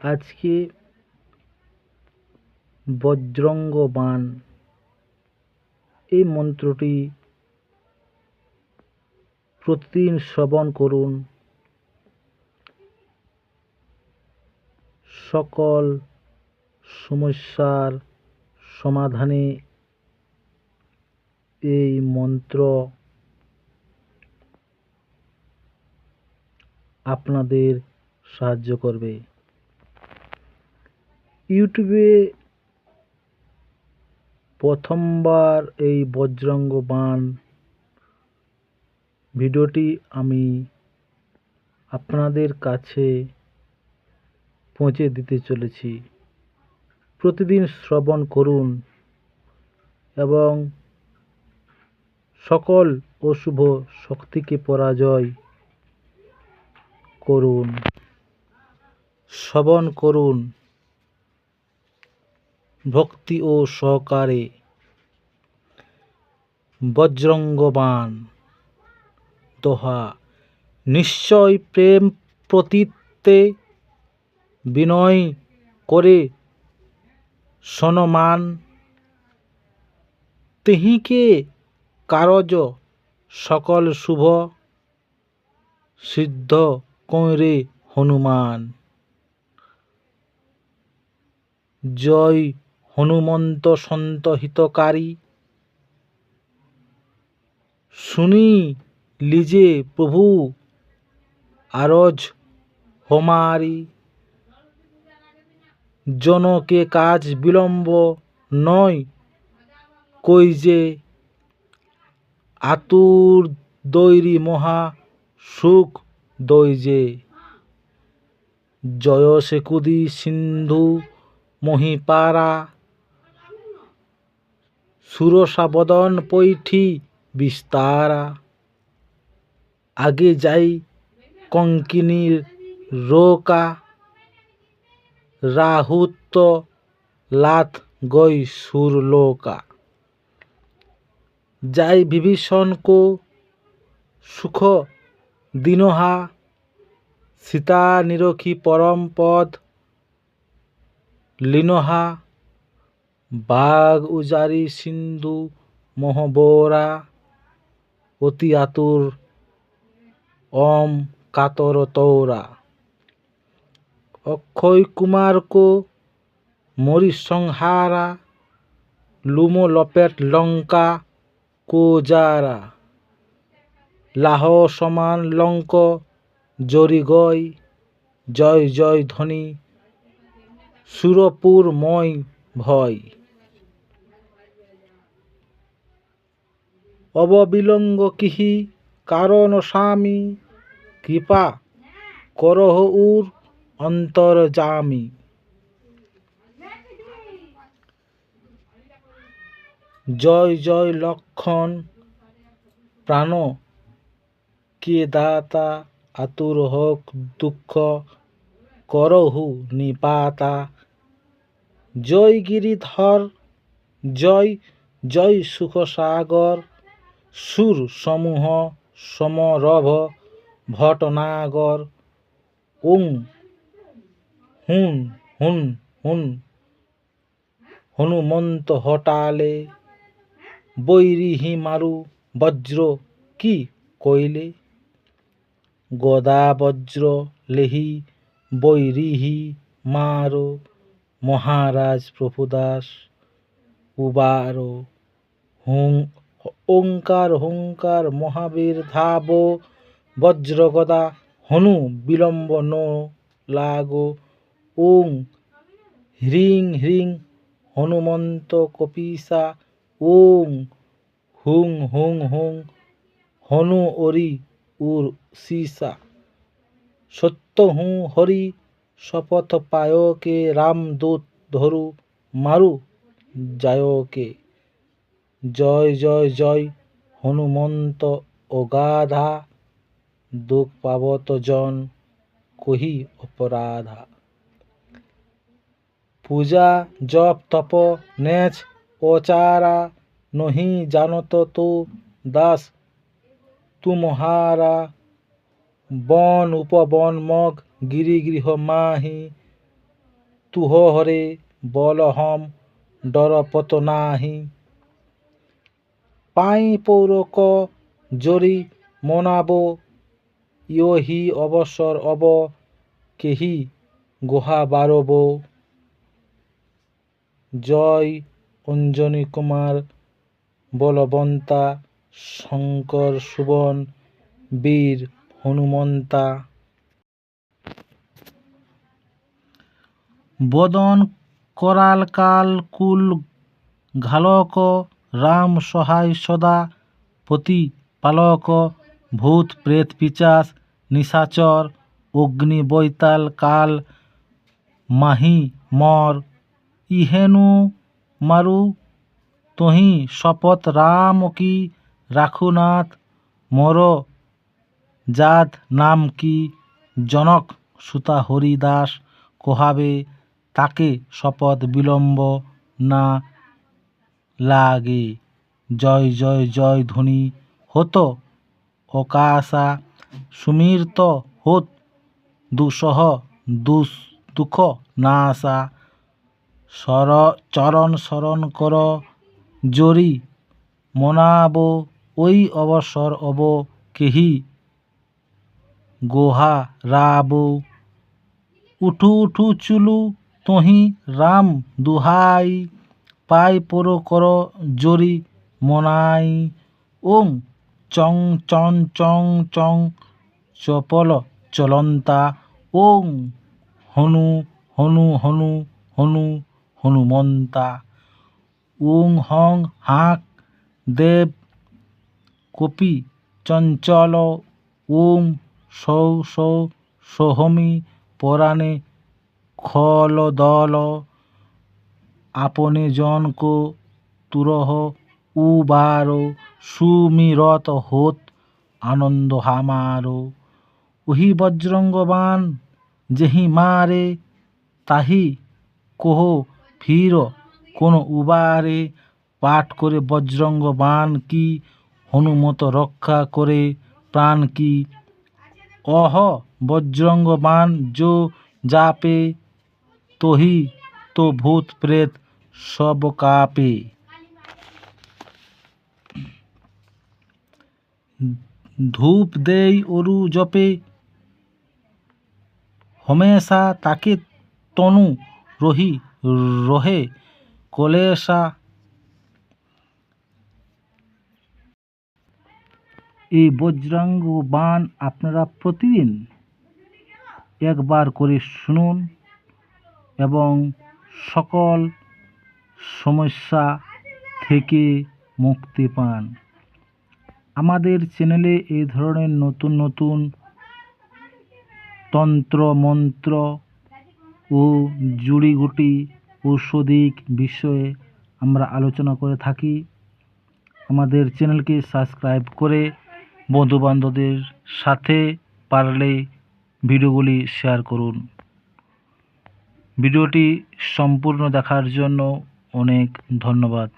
আজকে বজ্রঙ্গ বাণ এই মন্ত্রটি প্রতিদিন শ্রবণ করুন। সকল সমস্যার সমাধানে এই মন্ত্র আপনাদের সাহায্য করবে। ইউটিউবে প্রথমবার এই বজ্রঙ্গ বাণ ভিডিওটি আমি আপনাদের কাছে পৌঁছে দিতে চলেছি। প্রতিদিন শ্রবণ করুন এবং সকল অশুভ শক্তিকে পরাজয় করুন। শ্রবণ করুন ভক্তি ও সহকারে। বজ্রঙ্গ বাণ দোহা। নিশ্চয় প্রেম প্রতীতে বিনয় করে সনমান, তিহিকে কারজ সকল শুভ সিদ্ধ কইরে হনুমান। জয় হনুমন্ত সন্ত হিতকারী, শুনি লিজে প্রভু আরজ হমারি। জনকে কাজ বিলম্ব নয় কই যে, আতুর দৈরি মহা সুখ দই যে। জয় সেকুদি সিন্ধু মহিপারা, সুরসা বদন পৈঠি বিস্তারা। আগে যাই কঙ্কিনীর রোকা, রাহুত লাত গই সুরলোকা। যাই বিভীষণ কো সুখ দিনহা, সীতা নিরখি পরম পদ লিনহা। বাঘ উজারি সিন্ধু মহবোরা, অতি আতুর অম কাতর তৌরা। অক্ষয় কুমার কো মরি সংহারা, লুম লপেট লঙ্কা কো যারা। লাহ সমান লঙ্ক জরি গয়, জয় জয় ধ্বনি সুরপুর ময় ভয়। অববিলঙ্গ কিহি কারণ স্বামী, কৃপা করহ উর অন্তর্যামী। জয় জয় লক্ষণ প্রাণ কে দাতা, আতুর হোক দুঃখ করহু নিপাতা। জয় গিরিধর জয় জয় সুখ সাগর, সুর সমূহ সমরভ ভটনাগর। ওং হুন হুন হুন হনুমন্ত হটালে, বৈরিহি মারু বজ্র কি কইলে। গদা বজ্র লেহি বৈরিহি মারো, মহারাজ প্রভুদাস উবারো। হুং ওঙ্কার হুঙ্কার মহাবীর ধাব, বজ্র গদা হনু বিলম্ব নো লাগো। ওং হ্রিং হ্রিং হনুমন্ত কপিসা, ওং হুং হুং হুং হনু অরি উর সীসা। সত্য হুঁ হরি শপথ পায়কে, রামদূত ধরু মারু যায়কে। জয় জয় জয় হনুমন্ত অগাধা, দুঃখ পাবত জন কহি অপরাধা। পূজা জপ তপ নেচ ওচারা, নহি জানত তো দাস তুমহারা। বন উপবন মগ গিরি গৃহ মাহি, তুহ হরে বল হম ডরপত নাহি। পাই পৌরক জরি মনাব ইয়হি অবসর অব কেহি গুহা বারব। জয় অঞ্জনী কুমার বলবন্তা শঙ্কর সুবন বীর হনুমন্তা। বদন করাল কাল কুল ঘালক রাম সহায় সদা পতি পালক। ভূত প্রেত পিচাস নিশাচর অগ্নি বৈতাল কাল মাহি মর। ইহেনু মারু তোহি শপথ রাম কি রাখুনাথ মর। জাত নাম কি জনক সুতা হরিদাস কহাবে। তাকে শপথ বিলম্ব না লাগে। জয় জয় জয় ধ্বনি হত অকাশা সুমিরত হোত দুঃসহ দুঃখ নাশা। চরণ শরণ কর জরি মনাব ওই অবসর অব কেহি গোহা রাব। উঠু উঠু চুলু তোহি রাম দুহাই পাই পর কর জরি মনাই। ওং চং চং চং চং চপল চলন্তা। ওং হনু হনু হনু হনু হনুমন্তা। ওং হং হাক দেব কপি চঞ্চল। ওং সৌ সৌ সোহমি পরাণে খল দল। আপনে জন কো তুরহ উবারো সুমিরত হোত আনন্দ হামারো। ওহি বজ্রঙ্গ বান যেহি মারে তাহি কোহ ফির কোন উবারে। পাঠ করে বজ্রঙ্গ বান কি হনুমত রক্ষা করে প্রাণ কি। অহ বজ্রঙ্গ বান जो जापे তোহি তো ভূত প্রেত সব কাপে। ধূপ দেই অরু জপে হমেশা তাকে তনু রহে কলেশা। এই বজ্রাঙ্গ বাণ আপনারা প্রতিদিন একবার করে শুনুন এবং সকল সমস্যা থেকে মুক্তি পান। আমাদের চ্যানেলে এই ধরনের নতুন নতুন তন্ত্র মন্ত্র ও জুড়িগুটি ঔষধিক বিষয়ে আমরা আলোচনা করে থাকি। আমাদের চ্যানেলকে সাবস্ক্রাইব করে বন্ধুবান্ধবদের সাথে পারলে ভিডিওগুলি শেয়ার করুন। ভিডিওটি সম্পূর্ণ দেখার জন্য অনেক ধন্যবাদ।